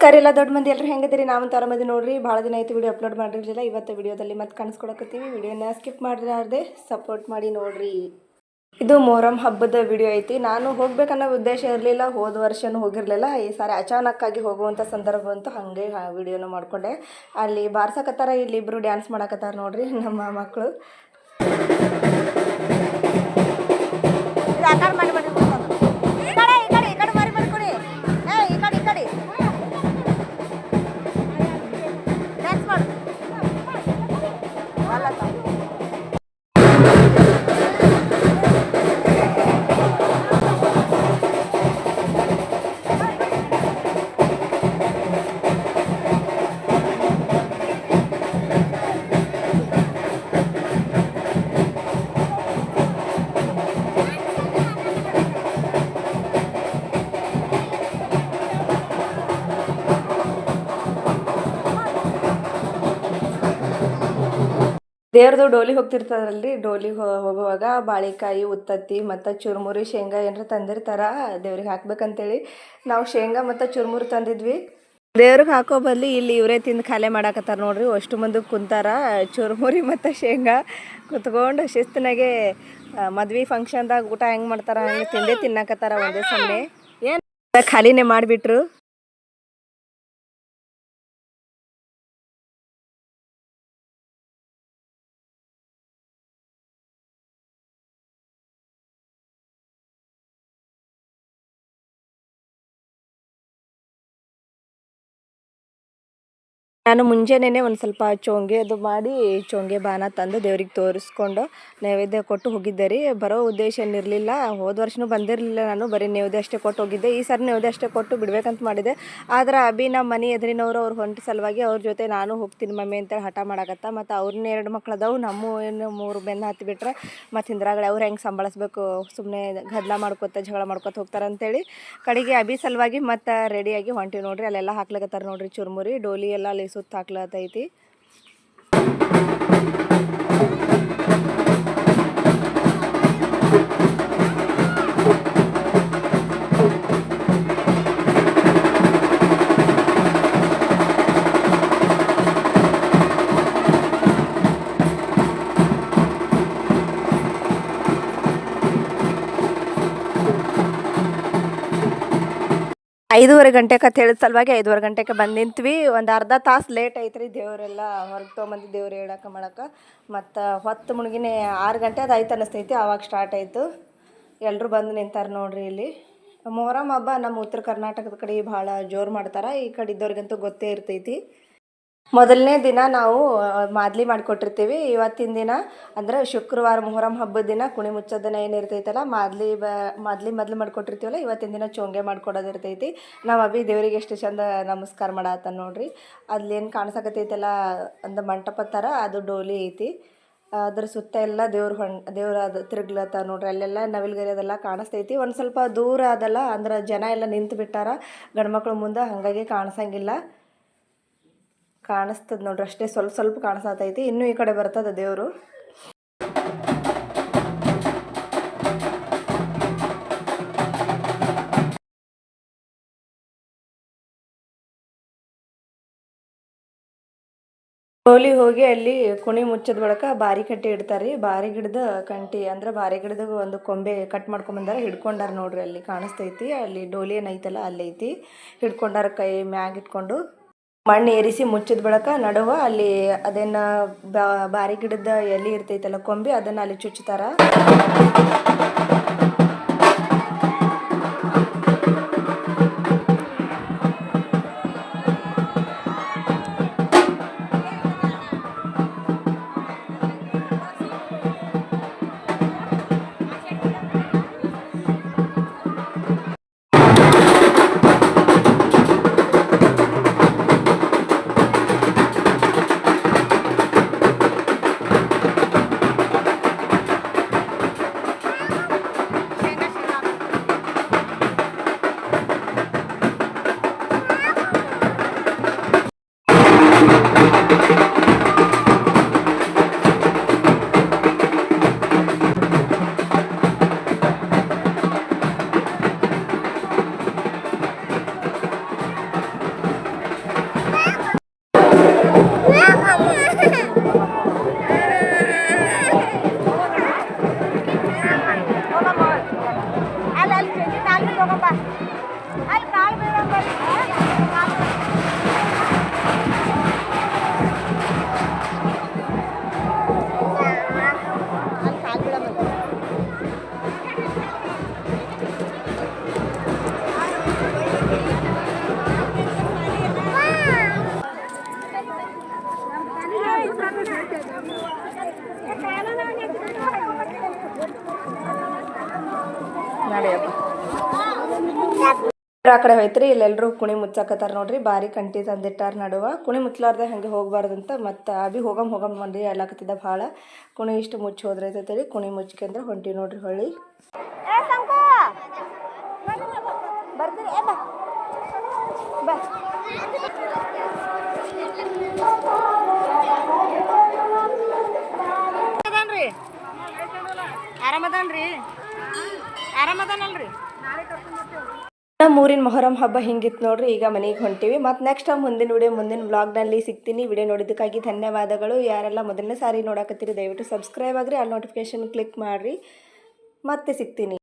ನಮಸ್ಕಾರ ಎಲ್ಲ ದೊಡ್ಡ ಮಂದಿ ಎಲ್ಲರೂ ಹೆಂಗದಿರಿ? ನಾವು ಆರಾಮದಿ ನೋಡ್ರಿ. ಭಾಳ ದಿನ ಆಯ್ತು ವಿಡಿಯೋ ಅಪ್ಲೋಡ್ ಮಾಡಿರಲಿಲ್ಲ. ಇವತ್ತು ವಿಡಿಯೋದಲ್ಲಿ ಮತ್ತೆ ಕಾಣಿಸ್ಕೊಳಕತ್ತೀವಿ. ವಿಡಿಯೋನ ಸ್ಕಿಪ್ ಮಾಡಿದ್ರೆ ಸಪೋರ್ಟ್ ಮಾಡಿ ನೋಡ್ರಿ. ಇದು ಮೊಹರಂ ಹಬ್ಬದ ವಿಡಿಯೋ ಐತಿ. ನಾನು ಹೋಗ್ಬೇಕನ್ನೋ ಉದ್ದೇಶ ಇರಲಿಲ್ಲ, ಹೋದ ವರ್ಷನೂ ಹೋಗಿರಲಿಲ್ಲ. ಈ ಸಾರಿ ಅಚಾನಕ್ಕಾಗಿ ಹೋಗುವಂಥ ಸಂದರ್ಭ ಅಂತೂ ಹಾಗೆ ವಿಡಿಯೋನ ಮಾಡಿಕೊಂಡೆ. ಅಲ್ಲಿ ಬಾರ್ಸಕತ್ತಾರ, ಇಲ್ಲಿ ಇಬ್ಬರು ಡ್ಯಾನ್ಸ್ ಮಾಡಕತ್ತಾರ ನೋಡ್ರಿ ನಮ್ಮ ಮಕ್ಕಳು. ದೇವ್ರದು ಡೋಲಿಗೆ ಹೋಗ್ತಿರ್ತಾರಲ್ರಿ, ಡೋಲಿಗೆ ಹೋಗುವಾಗ ಬಾಳೆಕಾಯಿ, ಉತ್ತತ್ತಿ ಮತ್ತು ಚುರುಮುರಿ, ಶೇಂಗಾ ಏನಾರ ತಂದಿರ್ತಾರ ದೇವ್ರಿಗೆ ಹಾಕ್ಬೇಕಂತೇಳಿ ನಾವು ಶೇಂಗಾ ಮತ್ತು ಚುರುಮುರಿ ತಂದಿದ್ವಿ. ದೇವ್ರಿಗೆ ಹಾಕೋ ಬದಲಿ ಇಲ್ಲಿ ಇವರೇ ತಿಂದು ಖಾಲಿ ಮಾಡಾಕತ್ತಾರ ನೋಡ್ರಿ. ಅಷ್ಟು ಮಂದಿ ಕುಂತಾರ. ಚುರುಮುರಿ ಮತ್ತು ಶೇಂಗಾ ಕುತ್ಕೊಂಡು ಶಿಸ್ತನಾಗೆ ಮದ್ವೆ ಫಂಕ್ಷನ್ದಾಗ ಊಟ ಹೆಂಗೆ ಮಾಡ್ತಾರ ಹಂಗೆ ತಿಂದೇ ತಿನ್ನಾಕತ್ತಾರ ಒಂದೇ ಸಮನೆ. ಏನು ಖಾಲಿನೇ ಮಾಡಿಬಿಟ್ರು. ನಾನು ಮುಂಜಾನೆ ಒಂದು ಸ್ವಲ್ಪ ಚೋಂಗೆ ಅದು ಮಾಡಿ ಚೋಂಗೆ ಬಾನ ತಂದು ದೇವ್ರಿಗೆ ತೋರಿಸ್ಕೊಂಡು ನೈವೇದ್ಯ ಕೊಟ್ಟು ಹೋಗಿದ್ದೆ ರೀ. ಬರೋ ಉದ್ದೇಶ ಏನಿರಲಿಲ್ಲ. ಹೋದ ವರ್ಷನೂ ಬಂದಿರಲಿಲ್ಲ, ನಾನು ಬರೀ ನೈವೇದ್ಯ ಅಷ್ಟೇ ಕೊಟ್ಟು ಹೋಗಿದ್ದೆ. ಈ ಸಾರಿ ನೈವೇದ್ಯ ಅಷ್ಟೇ ಕೊಟ್ಟು ಬಿಡ್ಬೇಕಂತ ಮಾಡಿದೆ. ಆದ್ರೆ ಅಭಿ ನಮ್ಮ ಮನೆ ಎದುರಿನವರು ಅವ್ರು ಹೊಂಟ ಸಲುವಾಗಿ ಅವ್ರ ಜೊತೆ ನಾನು ಹೋಗ್ತೀನಿ ಮಮ್ಮಿ ಅಂತೇಳಿ ಹಠ ಮಾಡಾಕತ್ತ. ಮತ್ತು ಅವ್ರನ್ನ 2 ಮಕ್ಳು ಅದಾವು, ನಮ್ಮ ಏನು 3 ಬೆನ್ನು ಹತ್ತಿ ಬಿಟ್ರೆ ಮತ್ತು ಹಿಂದ್ರಾಗಡೆ ಅವ್ರು ಹೆಂಗೆ ಸಂಭಾಳಿಸ್ಬೇಕು, ಸುಮ್ಮನೆ ಗದ್ದಲ ಮಾಡ್ಕೊತ ಜಗಳ ಮಾಡ್ಕೊತ ಹೋಗ್ತಾರೆ ಅಂತೇಳಿ ಕಡೆಗೆ ಅಭಿ ಸಲುವಾಗಿ ಮತ್ತು ರೆಡಿಯಾಗಿ ಹೊಂಟಿವಿ ನೋಡ್ರಿ. ಅಲ್ಲೆಲ್ಲ ಹಾಕ್ಲಿಕತ್ತಾರೆ ನೋಡ್ರಿ ಚುರುಮುರಿ, ಡೋಲಿ ಎಲ್ಲ ಅಲ್ಲಿ ಸುತ್ತ ಹಾಕ್ಲತ್ತೈತಿ. 5:15 ಗಂಟೆಗೆ ಅಂತ ಹೇಳಿದ ಸಲುವಾಗಿ 5:15 ಗಂಟೆಗೆ ಬಂದು ನಿಂತ್ವಿ. ಒಂದು ಅರ್ಧ ತಾಸು ಲೇಟ್ ಐತ್ರಿ. ದೇವರೆಲ್ಲ ಹೊರಗೆ ತೊಗೊಂಬಂದು ದೇವ್ರು ಹೇಳಕ್ಕೆ ಮಾಡಕ್ಕೆ. ಮತ್ತು ಹೊತ್ತು ಮುಳುಗಿನೇ 6 ಗಂಟೆ ಅದು ಆಯ್ತು ಅನ್ನಿಸ್ತೈತಿ. ಆವಾಗ ಸ್ಟಾರ್ಟ್ ಆಯಿತು. ಎಲ್ಲರೂ ಬಂದು ನಿಂತಾರೆ ನೋಡ್ರಿ. ಇಲ್ಲಿ ಮೊಹರಂ ಹಬ್ಬ ನಮ್ಮ ಉತ್ತರ ಕರ್ನಾಟಕದ ಕಡೆ ಭಾಳ ಜೋರು ಮಾಡ್ತಾರೆ. ಈ ಕಡೆ ಇದ್ದವ್ರಿಗಂತೂ ಗೊತ್ತೇ ಇರ್ತೈತಿ. ಮೊದಲನೇ ದಿನ ನಾವು ಮಾದಲಿ ಮಾಡಿಕೊಟ್ಟಿರ್ತೀವಿ. ಇವತ್ತಿನ ದಿನ ಅಂದರೆ ಶುಕ್ರವಾರ ಮೊಹರಂ ಹಬ್ಬದ ದಿನ ಕುಣಿ ಮುಚ್ಚೋ ದಿನ ಏನಿರ್ತೈತಲ್ಲ, ಮಾದಲಿ ಮೊದಲು ಮಾಡಿಕೊಟ್ಟಿರ್ತೀವಲ್ಲ, ಇವತ್ತಿನ ದಿನ ಚೋಂಗೆ ಮಾಡ್ಕೊಡೋದು ಇರ್ತೈತಿ. ನಾವು ಅಭಿ ದೇವರಿಗೆ ಎಷ್ಟು ಚಂದ ನಮಸ್ಕಾರ ಮಾಡತ್ತ ನೋಡ್ರಿ. ಅಲ್ಲೇನು ಕಾಣಿಸಕತ್ತೈತಲ್ಲ ಒಂದು ಮಂಟಪ ಥರ, ಅದು ಡೋಲಿ ಐತಿ. ಅದ್ರ ಸುತ್ತ ಎಲ್ಲ ದೇವ್ರ ಅದು ತಿರುಗ್ಲತ್ತ ನೋಡ್ರಿ. ಅಲ್ಲೆಲ್ಲ ನವಿಲ್ಗರಿ ಅದೆಲ್ಲ ಕಾಣಿಸ್ತೈತಿ. ಒಂದು ಸ್ವಲ್ಪ ದೂರ ಅದಲ್ಲ, ಅಂದ್ರೆ ಜನ ಎಲ್ಲ ನಿಂತು ಬಿಟ್ಟಾರ ಗಂಡ್ಮಕ್ಳು ಮುಂದೆ, ಹಾಗಾಗಿ ಕಾಣಿಸಂಗಿಲ್ಲ. ಕಾಣಿಸ್ತದೆ ನೋಡ್ರಿ, ಅಷ್ಟೇ ಸ್ವಲ್ಪ ಸ್ವಲ್ಪ ಕಾಣಿಸತೈತಿ. ಇನ್ನೂ ಈ ಕಡೆ ಬರ್ತದೆ ದೇವರು. ಡೋಲಿ ಹೋಗಿ ಅಲ್ಲಿ ಕುಣಿ ಮುಚ್ಚಿದ ಬಳಿಕ ಬಾರಿ ಕಟ್ಟಿ ಇಡ್ತಾರೆ ರೀ. ಬಾರಿ ಗಿಡದ ಕಂಟಿ ಅಂದ್ರೆ ಬಾರಿ ಗಿಡದ ಒಂದು ಕೊಂಬೆ ಕಟ್ ಮಾಡ್ಕೊಂಬಂದಾರ, ಹಿಡ್ಕೊಂಡಾರ ನೋಡ್ರಿ. ಅಲ್ಲಿ ಕಾಣಿಸ್ತೈತಿ. ಅಲ್ಲಿ ಡೋಲಿ ಏನೈತಲ್ಲ ಅಲ್ಲೈತಿ, ಹಿಡ್ಕೊಂಡಾರ ಕೈ ಮ್ಯಾಗ ಇಟ್ಕೊಂಡು. ಮಣ್ಣು ಏರಿಸಿ ಮುಚ್ಚಿದ ಬಳಿಕ ನಡುವ ಅಲ್ಲಿ ಅದನ್ನು ಬಾರಿ ಗಿಡದ ಎಲೆ ಇರ್ತೈತಲ್ಲ ಕೊಂಬೆ, ಅದನ್ನು ಅಲ್ಲಿ ಚುಚ್ತಾರ. ನಡೆಯಪ್ಪ ಆ ಕಡೆ ಹೋಯ್ತ್ರಿ. ಇಲ್ಲೆಲ್ಲರೂ ಕುಣಿ ಮುಚ್ಚಾಕತ್ತಾರ ನೋಡ್ರಿ. ಬಾರಿ ಕಂಟಿ ತಂದಿಟ್ಟಾರ ನಡುವ. ಕುಣಿ ಮುಚ್ಚಲಾರ್ದೆ ಹಂಗೆ ಹೋಗ್ಬಾರ್ದಂತ ಮತ್ತು ಅಭಿ ಹೋಗಮ್ ಮಂದಿ ಹೇಳಾಕತ್ತಿದ್ದ ಭಾಳ. ಕುಣಿ ಇಷ್ಟು ಮುಚ್ಚಿ ಹೋದ್ರೈತೇಳಿ ಕುಣಿ ಮುಚ್ಕೊಂಡ್ರೆ ಹೊಂಟಿ ನೋಡ್ರಿ ಹೊಳ್ಳಿ. ಬರ್ತೀರಿ ಬಾ ಆರಾಮದಾನಲ್ರಿ. ನಮ್ಮೂರಿನ ಮೊಹರಂ ಹಬ್ಬ ಹಿಂಗಿತ್ತು ನೋಡ್ರಿ. ಈಗ ಮನೆಗೆ ಹೊಂಟಿವಿ. ಮತ್ತು ನೆಕ್ಸ್ಟ್ ಮುಂದಿನ ವಿಡಿಯೋ ಮುಂದಿನ ವ್ಲಾಗ್ನಲ್ಲಿ ಸಿಗ್ತೀನಿ. ವಿಡಿಯೋ ನೋಡಿದ್ದಕ್ಕಾಗಿ ಧನ್ಯವಾದಗಳು. ಯಾರೆಲ್ಲ ಮೊದಲನೇ ಸಾರಿ ನೋಡಕತ್ತೀರಿ ದಯವಿಟ್ಟು ಸಬ್ಸ್ಕ್ರೈಬ್ ಆಗ್ರಿ, ಅಲ್ಲಿ ನೋಟಿಫಿಕೇಶನ್ ಕ್ಲಿಕ್ ಮಾಡಿರಿ. ಮತ್ತೆ ಸಿಗ್ತೀನಿ.